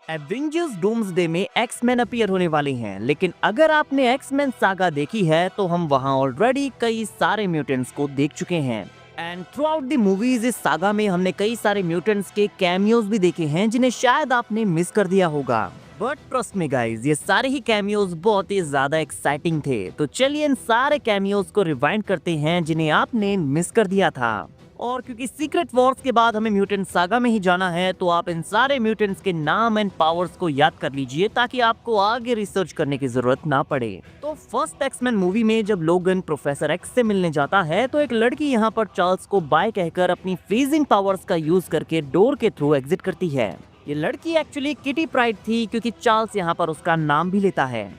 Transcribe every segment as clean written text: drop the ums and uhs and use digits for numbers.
Avengers doomsday में X Men appear होने वाले हैं, लेकिन अगर आपने एक्समैन सागा देखी है तो हम वहां ऑलरेडी कई सारे म्यूटेंट्स को देख चुके हैं। And through out the movies इस सागा में हमने कई सारे म्यूटेंट्स के कैमियोज भी देखे हैं जिन्हें शायद आपने मिस कर दिया होगा। बट ट्रस्ट मी गाइज, ये सारे ही कैमियोज बहुत ही ज्यादा एक्साइटिंग थे। तो चलिए इन सारे कैमियोज को रिवाइंड करते हैं जिन्हें आपने मिस कर दिया था। और क्योंकि सीक्रेट वॉर्स के बाद हमें म्यूटेंट सागा में ही जाना है, तो आप इन सारे म्यूटेंट्स के नाम एंड पावर्स को याद कर लीजिए ताकि आपको आगे रिसर्च करने की जरूरत ना पड़े। तो फर्स्ट एक्समैन मूवी में जब लोगन प्रोफेसर एक्स से मिलने जाता है तो एक लड़की यहाँ पर चार्ल्स को बाय कहकर अपनी फ्रीजिंग पावर्स का यूज करके डोर के थ्रू एग्जिट करती है। ये लड़की एक्चुअली किटी प्राइड थी क्योंकि चार्ल्स यहाँ पर उसका नाम भी लेता है।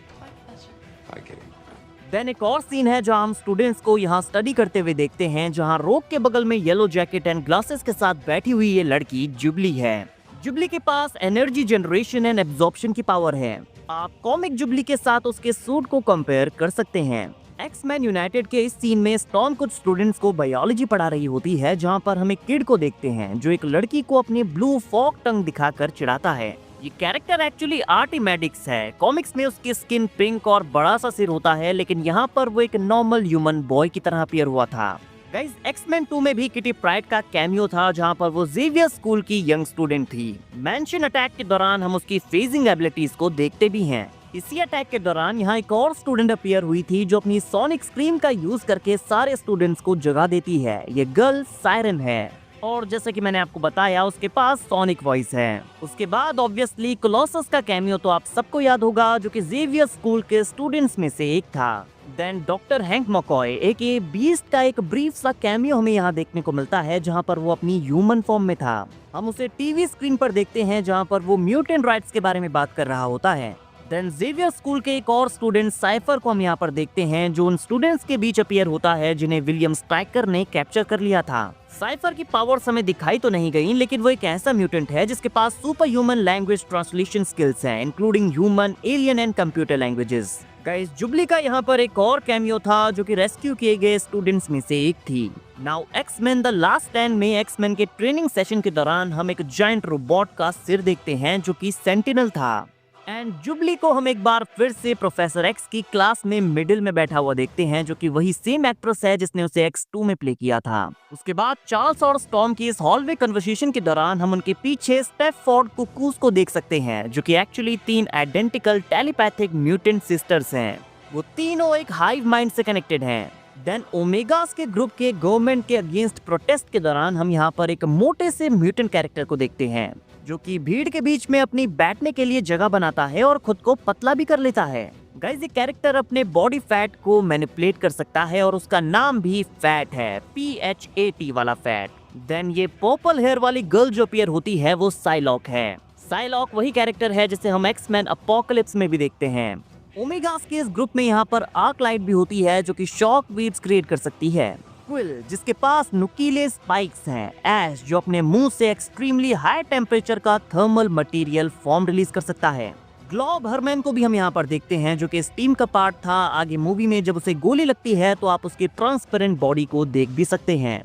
देन एक और सीन है जहां हम स्टूडेंट्स को यहाँ स्टडी करते हुए देखते हैं, जहां रोक के बगल में येलो जैकेट एंड ग्लासेस के साथ बैठी हुई ये लड़की जुबली है। जुबली के पास एनर्जी जनरेशन एंड एब्जॉर्प्शन की पावर है। आप कॉमिक जुबली के साथ उसके सूट को कंपेयर कर सकते हैं। एक्समैन यूनाइटेड के इस सीन में स्टॉर्म कुछ स्टूडेंट्स को बायोलॉजी पढ़ा रही होती है, जहाँ पर हम एक किड को देखते हैं जो एक लड़की को अपनी ब्लू फॉग टंग दिखाकर चिढ़ाता है। ये कैरेक्टर एक्चुअली आर्टिमेडिक्स है। कॉमिक्स में उसकी स्किन पिंक और बड़ा सा सिर होता है, लेकिन यहाँ पर वो एक नॉर्मल ह्यूमन बॉय की तरह अपीयर हुआ था। गाइस, एक्समैन 2 में भी किटी प्राइड का कैमियो था, जहाँ पर वो जेवियर स्कूल की यंग स्टूडेंट थी। मैंशन अटैक के दौरान हम उसकी फेजिंग एबिलिटीज को देखते भी हैं। इसी अटैक के दौरान यहाँ एक और स्टूडेंट अपीयर हुई थी जो अपनी सोनिक स्क्रीम का यूज करके सारे स्टूडेंट्स को जगा देती है। ये गर्ल सायरन है और जैसे कि मैंने आपको बताया उसके पास सोनिक वॉइस है। उसके बाद ऑब्वियसली कोलोसस का कैमियो तो आप सबको याद होगा, जो कि जेवियर स्कूल के स्टूडेंट्स में से एक था। देन डॉक्टर हैंक मकॉय एक बीस्ट का एक ब्रीफ सा कैमियो हमें यहाँ देखने को मिलता है, जहाँ पर वो अपनी ह्यूमन फॉर्म में था। हम उसे टीवी स्क्रीन पर देखते हैं जहाँ पर वो म्यूटेंट राइट्स के बारे में बात कर रहा होता है। देन जेवियर स्कूल के एक और स्टूडेंट साइफर को हम यहाँ पर देखते हैं, जो उन स्टूडेंट्स के बीच अपीयर होता है जिन्हें विलियम स्ट्राइकर ने कैप्चर कर लिया था। साइफर की पावर्स हमें दिखाई तो नहीं गई, लेकिन वो एक ऐसा म्यूटेंट है जिसके पास super human language translation skills हैं, including human, alien and computer languages. Guys, Jubilee का यहाँ पर एक और कैमियो था जो कि रेस्क्यू किए गए स्टूडेंट्स में से एक थी। Now X-Men the last stand में एक्समैन के ट्रेनिंग सेशन के दौरान हम एक जायंट रोबोट का सिर देखते हैं जो कि सेंटिनल था। एंड जुबली को हम एक बार फिर से प्रोफेसर एक्स की क्लास में मिडिल में बैठा हुआ देखते हैं, जो कि वही सेम एक्ट्रेस है जिसने उसे X2 में प्ले किया था। उसके बाद चार्ल्स और स्टॉर्म की इस हॉलवे कन्वर्सेशन के दौरान हम उनके पीछे स्टेफोर्ड कुकूज को देख सकते हैं, जो कि actually 3 identical telepathic mutant sisters हैं। वो तीनों एक हाइव माइंड से कनेक्टेड हैं। देन ओमेगास के ग्रुप के गवर्नमेंट के अगेंस्ट प्रोटेस्ट के दौरान हम यहाँ पर एक मोटे से म्यूटेंट कैरेक्टर को देखते हैं, जो कि भीड़ के बीच में अपनी बैठने के लिए जगह बनाता है और खुद को पतला भी कर लेता है। गाइस, ये कैरेक्टर अपने बॉडी फैट को मैनिपुलेट कर सकता है और उसका नाम भी फैट है, PHAT वाला फैट। देन ये पर्पल हेयर वाली गर्ल जो अपीयर होती है वो साइलॉक है। साइलॉक वही कैरेक्टर है जिसे हम एक्समैन अपोकलिप्स में भी देखते हैं। ओमेगास के इस ग्रुप में यहाँ पर आर्क लाइट भी होती है जो कि शॉक वेव्स क्रिएट कर सकती है। क्विल जिसके पास नुकीले स्पाइक्स हैं। ऐश जो अपने मुंह से एक्सट्रीमली हाई टेम्परेचर का थर्मल मटेरियल फॉर्म रिलीज कर सकता है। ग्लोब हरमैन को भी हम यहाँ पर देखते हैं जो कि इस टीम का पार्ट था। आगे मूवी में जब उसे गोली लगती है तो आप उसकी ट्रांसपेरेंट बॉडी को देख भी सकते हैं।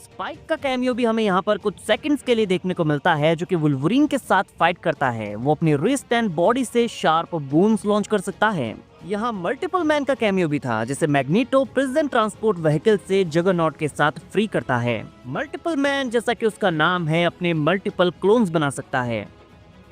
स्पाइक का कैमियो भी हमें यहाँ पर कुछ सेकंड्स के लिए देखने को मिलता है, जो कि वुल्वरीन के साथ फाइट करता है। वो अपनी रिस्ट एंड बॉडी से शार्प बून्स लॉन्च कर सकता है। यहाँ मल्टीपल मैन का कैमियो भी था, जिसे मैग्नीटो प्रिजन ट्रांसपोर्ट व्हीकल से जगरनॉट के साथ फ्री करता है। मल्टीपल मैन, जैसा कि उसका नाम है, अपने मल्टीपल क्लोन्स बना सकता है।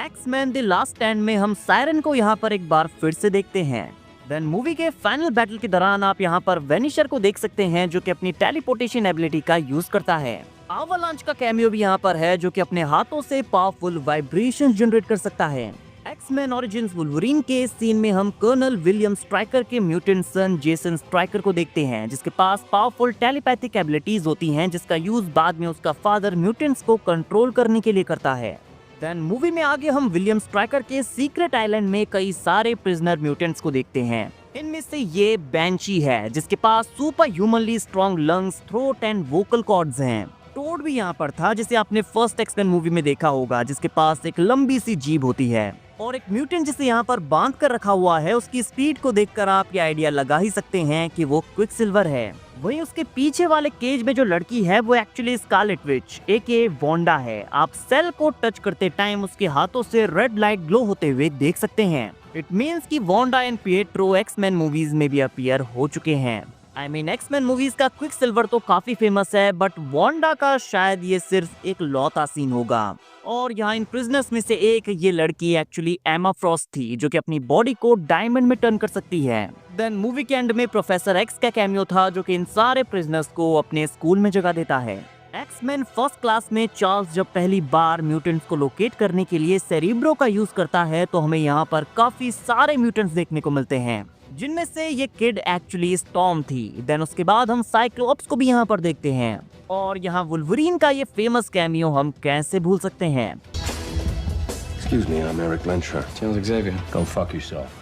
एक्समैन द लास्ट स्टैंड में हम सायरन को यहाँ पर एक बार फिर से देखते हैं। देन मूवी के फाइनल बैटल के दौरान आप यहाँ पर वेनिशर को देख सकते हैं, जो कि अपनी टेलीपोर्टेशन एबिलिटी का यूज करता है। आवालांच का कैमियो भी यहाँ पर है, जो कि अपने हाथों से पावरफुल वाइब्रेशन जनरेट कर सकता है। एक्समैन ओरिजिन्स वुल्वरीन के सीन में हम कर्नल विलियम स्ट्राइकर के म्यूटेंट सन जेसन स्ट्राइकर को देखते हैं, जिसके पास पावरफुल टेलीपैथिक एबिलिटीज होती हैं, जिसका यूज बाद में उसका फादर म्यूटेंट्स को कंट्रोल करने के लिए करता है। देन मूवी में आगे हम विलियम स्ट्राइकर के सीक्रेट आइलैंड में कई सारे प्रिजनर म्यूटेंट्स को देखते हैं। इनमें से ये बैंशी है, जिसके पास super humanly strong lungs, throat and vocal cords हैं। टोड भी यहाँ पर था, जिसे आपने फर्स्ट एक्समैन मूवी में देखा होगा, जिसके पास एक लंबी सी जीभ होती है। और एक म्यूटेंट जिसे यहाँ पर बांध कर रखा हुआ है, उसकी स्पीड को देखकर आप ये आइडिया लगा ही सकते हैं कि वो क्विकसिल्वर है। वहीं उसके पीछे वाले केज में जो लड़की है वो एक्चुअली स्कारलेट विच एके वांडा है। आप सेल को टच करते टाइम उसके हाथों से रेड लाइट ग्लो होते हुए देख सकते हैं। इट मीन्स कि Wanda and Pietro X-Men movies में भी अपीयर हो चुके हैं। एक्समैन मूवीज का क्विक सिल्वर तो काफी फेमस है, बट वांडा का शायद ये सिर्फ एक लौता सीन होगा। और यहाँ इन प्रिजनर्स में से एक ये लड़की एक्चुअली एमा फ्रॉस्ट थी, जो कि अपनी बॉडी को डायमंड में टर्न कर सकती है। देन मूवी के एंड में प्रोफेसर एक्स का कैमियो था, जो कि इन सारे प्रिजनर्स को अपने स्कूल में जगह देता है। एक्समैन फर्स्ट क्लास में चार्ल्स जब पहली बार म्यूटेंट्स को लोकेट करने के लिए सेरिब्रो का यूज करता है, तो हमें यहाँ पर काफी सारे म्यूटेंट्स देखने को मिलते हैं, जिनमें से ये किड एक्चुअली स्टॉर्म थी। देन उसके बाद हम साइक्लोप्स को भी यहाँ पर देखते हैं, और यहाँ वुल्वरीन का ये फेमस कैमियो हम कैसे भूल सकते हैं। Excuse me, I'm Eric Lensher. Charles Xavier. Go fuck yourself.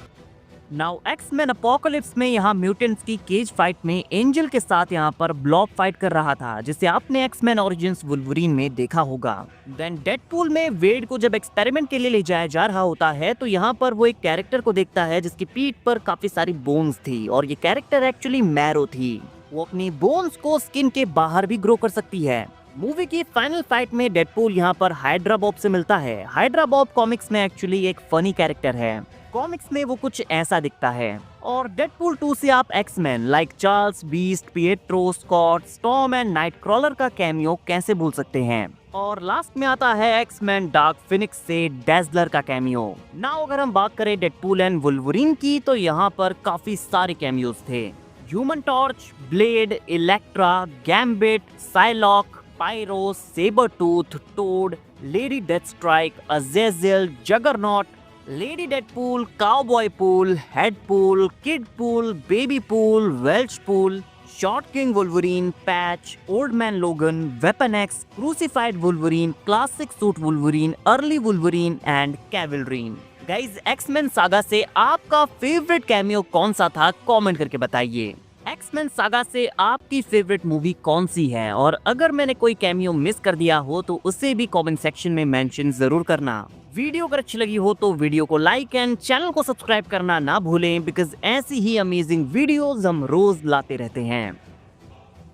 Now X-Men Apocalypse में यहाँ म्यूटेंट्स की केज फाइट में एंजल के साथ यहाँ पर ब्लॉब फाइट कर रहा था, जिसे आपने एक्समैन ओरिजिन्स वुल्वरीन में देखा होगा। देन डेडपूल में वेड को जब एक्सपेरिमेंट के लिए ले जाया जा रहा होता है, तो यहाँ पर वो एक कैरेक्टर को देखता है जिसकी पीठ पर काफी सारी बोन्स थी, और ये कैरेक्टर एक्चुअली मैरो थी। वो अपनी बोन्स को स्किन के बाहर भी ग्रो कर सकती है। मूवी की फाइनल फाइट में डेडपूल यहाँ पर हाइड्रा बॉब से मिलता है। हाइड्रा बॉब कॉमिक्स में एक्चुअली एक फनी कैरेक्टर है। कॉमिक्स में वो कुछ ऐसा दिखता है। और डेडपूल 2 से आप X-Men like Charles, Beast, Pietro, Scott, Storm and Nightcrawler का कैमियो कैसे भूल सकते हैं। और लास्ट में आता है एक्समैन डार्क फिनिक्स से डैज़लर का कैमियो। नाउ अगर हम बात करें डेडपूल एंड वुल्वरीन की, तो यहाँ पर काफी सारे कैमियोज थे। Human Torch, Blade, Elektra, Gambit, Psylocke, Pyro, Sabretooth, Toad, Lady Deathstrike, Azazel, Juggernaut, Lady Deadpool, Cowboy Pool, Headpool, Kidpool, Babypool, Welch Pool, Short King Wolverine, Patch, Old Man Logan, Weapon X, Crucified Wolverine, Classic Suit Wolverine, Early Wolverine and Cavalrine. Guys, X Men saga से आपका favourite cameo कौन सा था, comment करके बताइए। X Men saga से आपकी favourite movie कौन सी है, और अगर मैंने कोई कैमियो मिस कर दिया हो तो उसे भी कमेंट सेक्शन में मेंशन जरूर करना। वीडियो अगर अच्छी लगी हो तो वीडियो को लाइक एंड चैनल को सब्सक्राइब करना ना भूलें, बिकॉज ऐसी ही अमेजिंग वीडियोस हम रोज लाते रहते हैं।